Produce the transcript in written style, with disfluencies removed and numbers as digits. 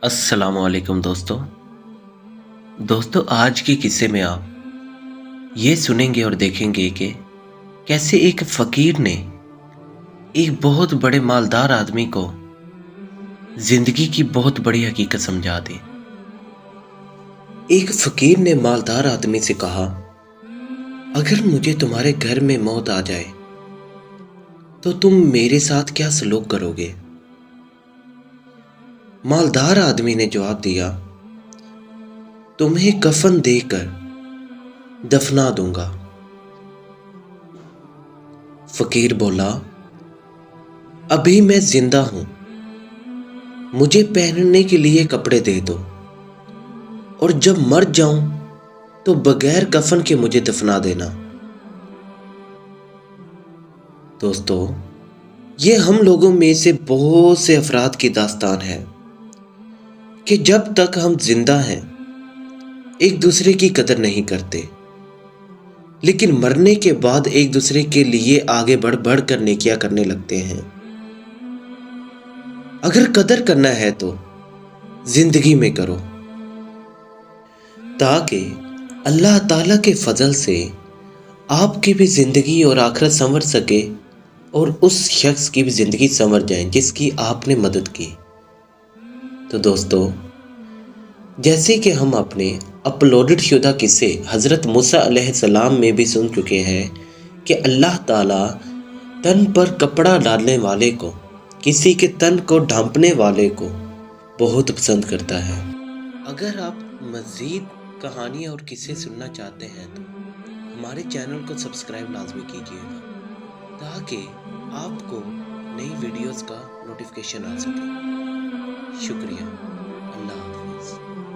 السلام علیکم دوستو آج کے قصے میں آپ یہ سنیں گے اور دیکھیں گے کہ کیسے ایک فقیر نے ایک بہت بڑے مالدار آدمی کو زندگی کی بہت بڑی حقیقت سمجھا دی۔ ایک فقیر نے مالدار آدمی سے کہا، اگر مجھے تمہارے گھر میں موت آ جائے تو تم میرے ساتھ کیا سلوک کرو گے؟ مالدار آدمی نے جواب دیا، تمہیں کفن دے کر دفنا دوں گا۔ فقیر بولا، ابھی میں زندہ ہوں، مجھے پہننے کے لیے کپڑے دے دو، اور جب مر جاؤں تو بغیر کفن کے مجھے دفنا دینا۔ دوستو، یہ ہم لوگوں میں سے بہت سے افراد کی داستان ہے کہ جب تک ہم زندہ ہیں ایک دوسرے کی قدر نہیں کرتے، لیکن مرنے کے بعد ایک دوسرے کے لیے آگے بڑھ کر نیکیاں کرنے لگتے ہیں۔ اگر قدر کرنا ہے تو زندگی میں کرو، تاکہ اللہ تعالیٰ کے فضل سے آپ کی بھی زندگی اور آخرت سنور سکے اور اس شخص کی بھی زندگی سنور جائے جس کی آپ نے مدد کی۔ تو دوستو، جیسے کہ ہم اپنے اپلوڈڈ شدہ قصے حضرت موسیٰ علیہ السلام میں بھی سن چکے ہیں کہ اللہ تعالیٰ تن پر کپڑا ڈالنے والے کو، کسی کے تن کو ڈھانپنے والے کو بہت پسند کرتا ہے۔ اگر آپ مزید کہانیاں اور قصے سننا چاہتے ہیں تو ہمارے چینل کو سبسکرائب لازمی کیجیے گا، تاکہ آپ کو نئی ویڈیوز کا نوٹیفیکیشن آ سکے۔ شکریہ۔ اللہ حافظ۔